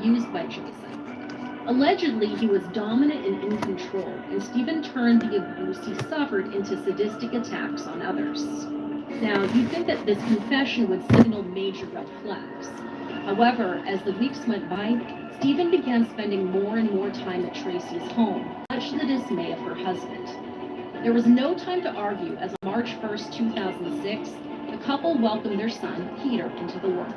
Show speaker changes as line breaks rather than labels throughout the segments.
used by Jason. Allegedly, he was dominant and in control, and Stephen turned the abuse he suffered into sadistic attacks on others. Now, you'd think that this confession would signal major red flags. However, as the weeks went by, Stephen began spending more and more time at Tracy's home, much to the dismay of her husband. There was no time to argue, as on March 1st, 2006, the couple welcomed their son, Peter, into the world.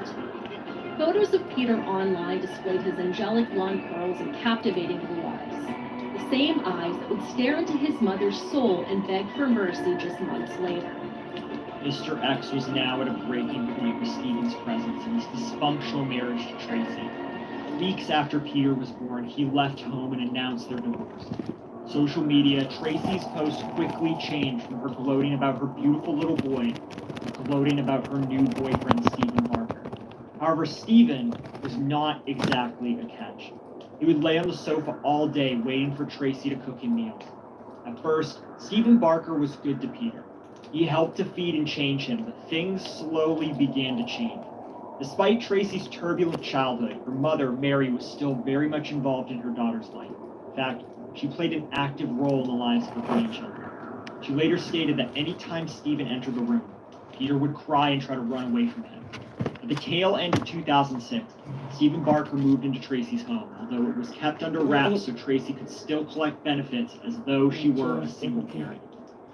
Photos of Peter online displayed his angelic blonde curls and captivating blue eyes, the same eyes that would stare into his mother's soul and beg for mercy just months later.
Mr. X was now at a breaking point with Stephen's presence in his dysfunctional marriage to Tracy. Weeks after Peter was born, he left home and announced their divorce. Social media, Tracy's posts quickly changed from her gloating about her beautiful little boy to gloating about her new boyfriend, Stephen Barker. However, Stephen was not exactly a catch. He would lay on the sofa all day waiting for Tracy to cook him meals. At first, Stephen Barker was good to Peter. He helped to feed and change him, but things slowly began to change. Despite Tracy's turbulent childhood, her mother, Mary, was still very much involved in her daughter's life. In fact, she played an active role in the lives of her grandchildren. She later stated that any time Stephen entered the room, Peter would cry and try to run away from him. At the tail end of 2006, Stephen Barker moved into Tracy's home, although it was kept under wraps so Tracy could still collect benefits as though she were a single parent.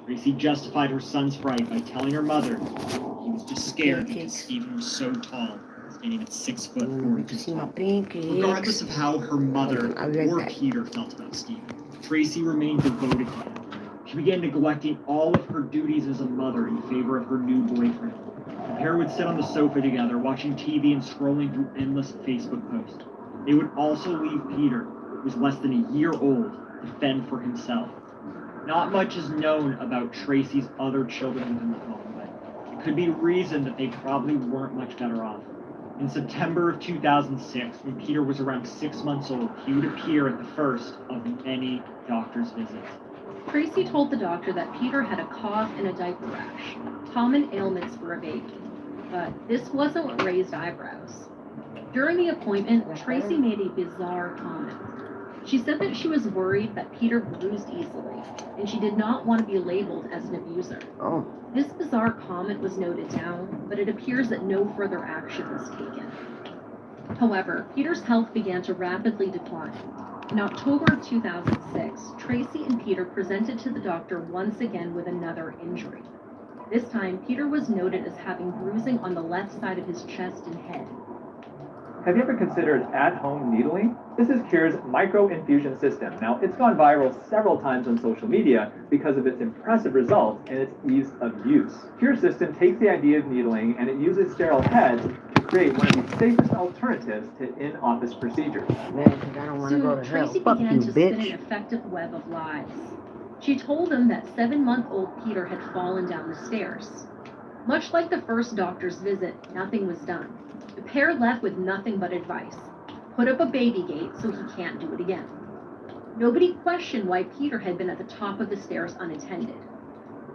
Tracy justified her son's fright by telling her mother he was just scared because Stephen was so tall, standing at 6'4". Regardless of how her mother or Peter felt about Stephen, Tracy remained devoted to him. She began neglecting all of her duties as a mother in favor of her new boyfriend. The pair would sit on the sofa together, watching TV and scrolling through endless Facebook posts. They would also leave Peter, who was less than a year old, to fend for himself. Not much is known about Tracy's other children within the home, but it could be reasoned that they probably weren't much better off. In September of 2006, when Peter was around 6 months old, he would appear at the first of many doctor's visits.
Tracy told the doctor that Peter had a cough and a diaper rash, common ailments for a baby. But this wasn't what raised eyebrows. During the appointment, Tracy made a bizarre comment. She said that she was worried that Peter bruised easily, and she did not want to be labeled as an abuser. This bizarre comment was noted down, but it appears that no further action was taken. However, Peter's health began to rapidly decline. In October of 2006, Tracy and Peter presented to the doctor once again with another injury. This time, Peter was noted as having bruising on the left side of his chest and head.
Have you ever considered at-home needling? This is Cure's micro-infusion system. Now, it's gone viral several times on social media because of its impressive results and its ease of use. Cure's system takes the idea of needling and it uses sterile heads to create one of the safest alternatives to in-office procedures.
Soon, Tracy began to spin an effective web of lies. She told him that 7-month-old Peter had fallen down the stairs. Much like the first doctor's visit, nothing was done. The pair left with nothing but advice. Put up a baby gate so he can't do it again. Nobody questioned why Peter had been at the top of the stairs unattended.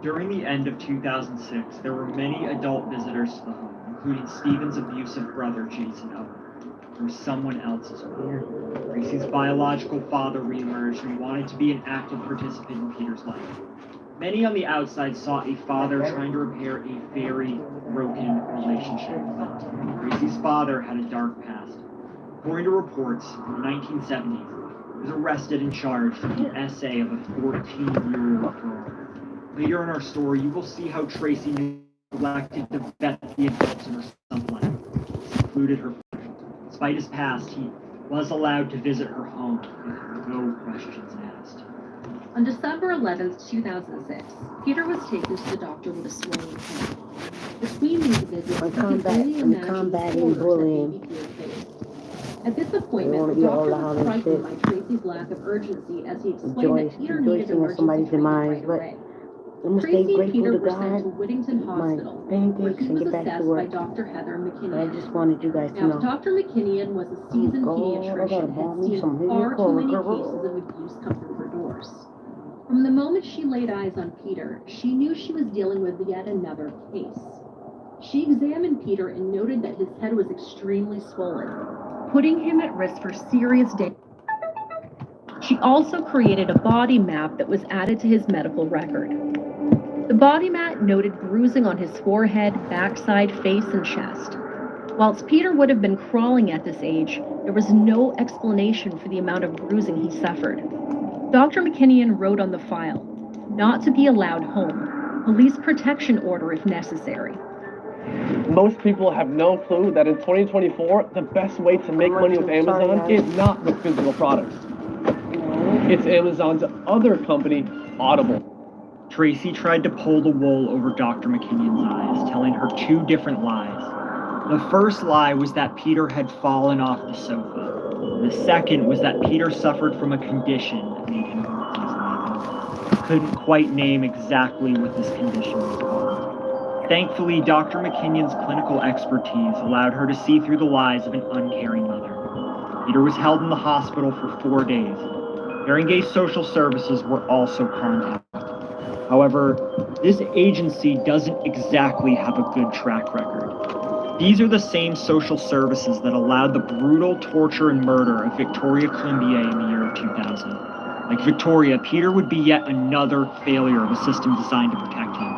During the end of 2006, there were many adult visitors to the home, including Stephen's abusive brother, Jason Owen. There was someone else as well. Tracy's biological father reemerged and wanted to be an active participant in Peter's life. Many on the outside saw a father trying to repair a very broken relationship. Tracy's father had a dark past. According to reports, in the 1970s, he was arrested and charged with the essay of a 14-year-old girl. Later in our story, you will see how Tracy neglected to vet the adults in her son's life. This included her father. Despite his past, he was allowed to visit her home with no questions asked.
On December 11, 2006, Peter was taken to the doctor with a swollen head. Between these visits, he could only imagine the horrors that baby Peter faced. At this appointment, the doctor was frightened by Tracy's lack of urgency as he explained that Peter needed emergency treatment right away. Tracy and Peter were sent to Whittington Hospital, where he was assessed by Dr. Heather McKinnon.
I just wanted you guys to know.
Now, Dr. McKinnon was a seasoned pediatrician and had seen far too many cases of abuse come through her doors. From the moment she laid eyes on Peter, she knew she was dealing with yet another case. She examined Peter and noted that his head was extremely swollen. putting him at risk for serious danger. She also created a body map that was added to his medical record. The body map noted bruising on his forehead, backside, face, and chest. Whilst Peter would have been crawling at this age, there was no explanation for the amount of bruising he suffered. Dr. McKinnon wrote on the file, "Not to be allowed home. Police protection order if necessary."
Most people have no clue that in 2024, the best way to make money with Amazon is not with physical products. It's Amazon's other company, Audible.
Tracy tried to pull the wool over Dr. McKinnon's eyes, telling her two different lies. The first lie was that Peter had fallen off the sofa. The second was that Peter suffered from a condition that made him walk easily. He couldn't quite name exactly what this condition was called. Thankfully, Dr. McKinnon's clinical expertise allowed her to see through the lies of an uncaring mother. Peter was held in the hospital for 4 days. Haringey Social Services were also contacted. However, this agency doesn't exactly have a good track record. These are the same social services that allowed the brutal torture and murder of Victoria Climbié in the year of 2000. Like Victoria, Peter would be yet another failure of a system designed to protect him.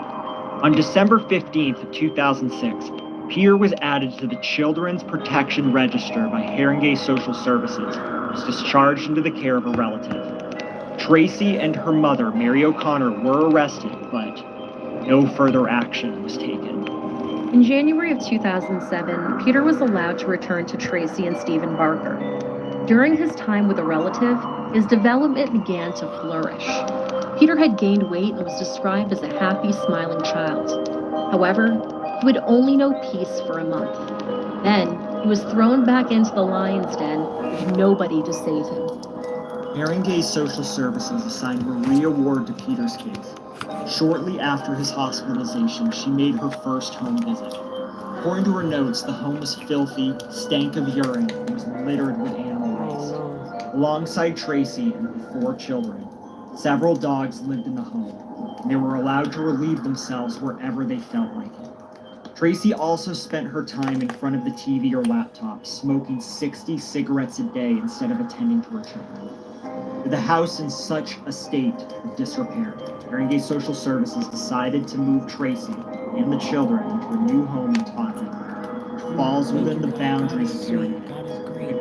On December 15th of 2006, Peter was added to the Children's Protection Register by Haringey Social Services and was discharged into the care of a relative. Tracy and her mother, Mary O'Connor, were arrested, but no further action was taken.
In January of 2007, Peter was allowed to return to Tracy and Stephen Barker. During his time with a relative, his development began to flourish. Peter had gained weight and was described as a happy, smiling child. However, he would only know peace for a month. Then, he was thrown back into the lion's den with nobody to save him.
Haringey Social Services assigned Maria Ward to Peter's case. Shortly after his hospitalization, she made her first home visit. According to her notes, the home was filthy, stank of urine, and was littered with animal waste. Alongside Tracy and her 4 children, several dogs lived in the home, and they were allowed to relieve themselves wherever they felt like it. Tracy also spent her time in front of the TV or laptop, smoking 60 cigarettes a day instead of attending to her children. With the house in such a state of disrepair, Haringey Social Services decided to move Tracy and the children into a new home in Tottenham, which falls within the boundaries of Haringey.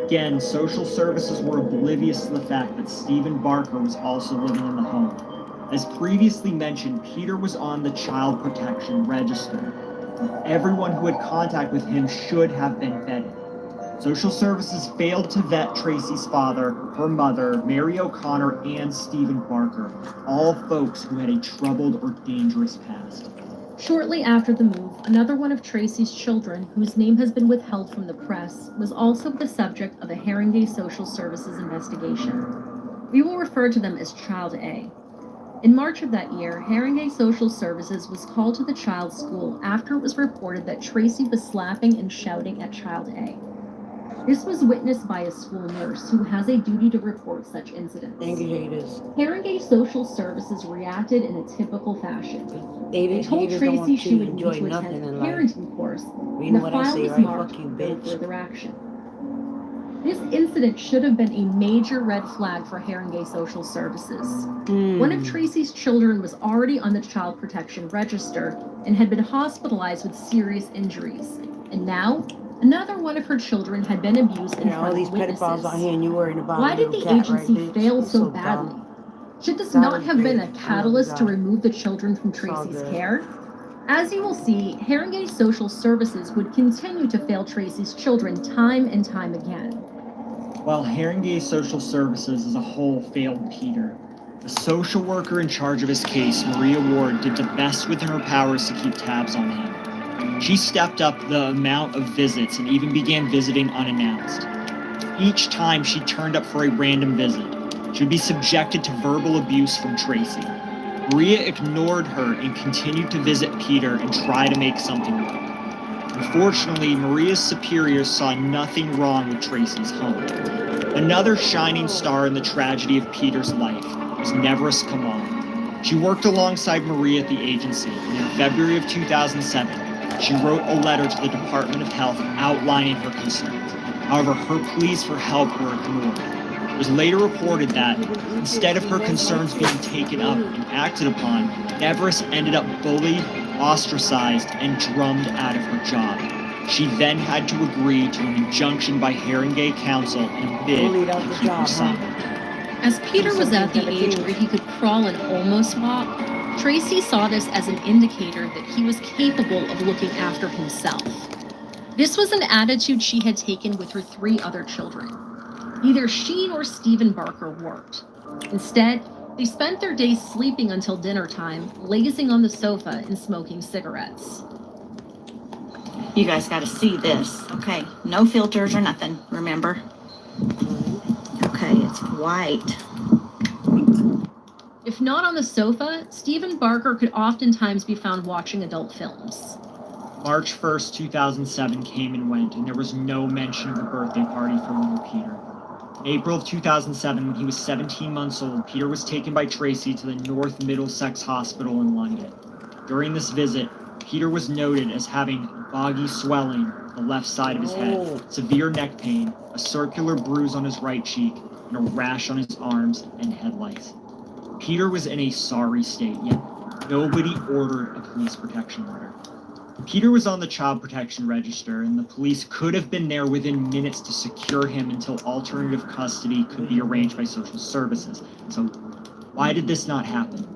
Again, social services were oblivious to the fact that Stephen Barker was also living in the home. As previously mentioned, Peter was on the Child Protection Register. Everyone who had contact with him should have been vetted. Social services failed to vet Tracy's father, her mother, Mary O'Connor, and Stephen Barker, all folks who had a troubled or dangerous past.
Shortly after the move, another one of Tracy's children, whose name has been withheld from the press, was also the subject of a Haringey Social Services investigation. We will refer to them as Child A. In March of that year, Haringey Social Services was called to the child's school after it was reported that Tracy was slapping and shouting at Child A. This was witnessed by a school nurse who has a duty to report such incidents. Haringey Social Services reacted in a typical fashion. They told Tracy she would need to attend a parenting course, and the file was marked no further action. This incident should have been a major red flag for Haringey Social Services. One of Tracy's children was already on the Child Protection Register and had been hospitalized with serious injuries. And now, another one of her children had been abused in front of witnesses. Why did the agency fail so badly? Should this not have been a catalyst to remove the children from Tracy's care? As you will see, Haringey Social Services would continue to fail Tracy's children time and time again.
While Haringey Social Services as a whole failed Peter, the social worker in charge of his case, Maria Ward, did the best within her powers to keep tabs on him. She stepped up the amount of visits and even began visiting unannounced. Each time she turned up for a random visit, she would be subjected to verbal abuse from Tracy. Maria ignored her and continued to visit Peter and try to make something work. Unfortunately, Maria's superiors saw nothing wrong with Tracy's home. Another shining star in the tragedy of Peter's life was Nevris Kamal. She worked alongside Maria at the agency, and in February of 2007, she wrote a letter to the Department of Health outlining her concerns. However, her pleas for help were ignored. It was later reported that, instead of her concerns being taken up and acted upon, Everest ended up bullied, ostracized, and drummed out of her job. She then had to agree to an injunction by Haringey Council and bid to keep her silent.
As Peter was at the age where he could crawl and almost walk, Tracy saw this as an indicator that he was capable of looking after himself. This was an attitude she had taken with her 3 other children. Neither she nor Stephen Barker worked. Instead, they spent their days sleeping until dinner time, lazing on the sofa and smoking cigarettes.
You guys got to see this, okay? No filters or nothing, remember? Okay, it's white.
If not on the sofa, Stephen Barker could oftentimes be found watching adult films.
March 1st, 2007 came and went, and there was no mention of the birthday party for little Peter. In April of 2007, when he was 17 months old, Peter was taken by Tracy to the North Middlesex Hospital in London. During this visit, Peter was noted as having boggy swelling on the left side of his head, severe neck pain, a circular bruise on his right cheek, and a rash on his arms and head lice. Peter was in a sorry state, yet nobody ordered a police protection order. Peter was on the child protection register, and the police could have been there within minutes to secure him until alternative custody could be arranged by social services. So why did this not happen?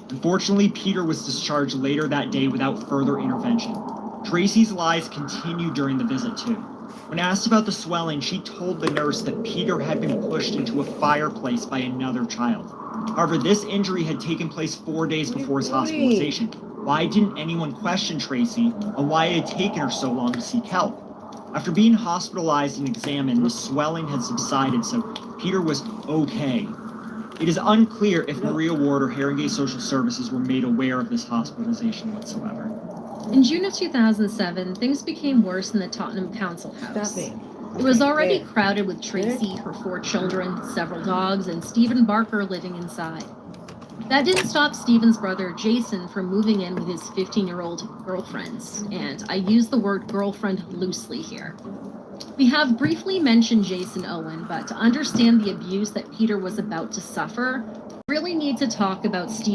Unfortunately, Peter was discharged later that day without further intervention. Tracy's lies continued during the visit too. When asked about the swelling, she told the nurse that Peter had been pushed into a fireplace by another child. However, this injury had taken place 4 days before his hospitalization. Why didn't anyone question Tracy on why it had taken her so long to seek help? After being hospitalized and examined, the swelling had subsided, so Peter was okay. It is unclear if Maria Ward or Haringey Social Services were made aware of this hospitalization whatsoever.
In June of 2007, things became worse in the Tottenham Council House. It was already crowded with Tracy, her 4 children, several dogs, and Stephen Barker living inside. That didn't stop Stephen's brother Jason from moving in with his 15-year-old girlfriends, and I use the word girlfriend loosely here. We have briefly mentioned Jason Owen, but to understand the abuse that Peter was about to suffer, we really need to talk about Stephen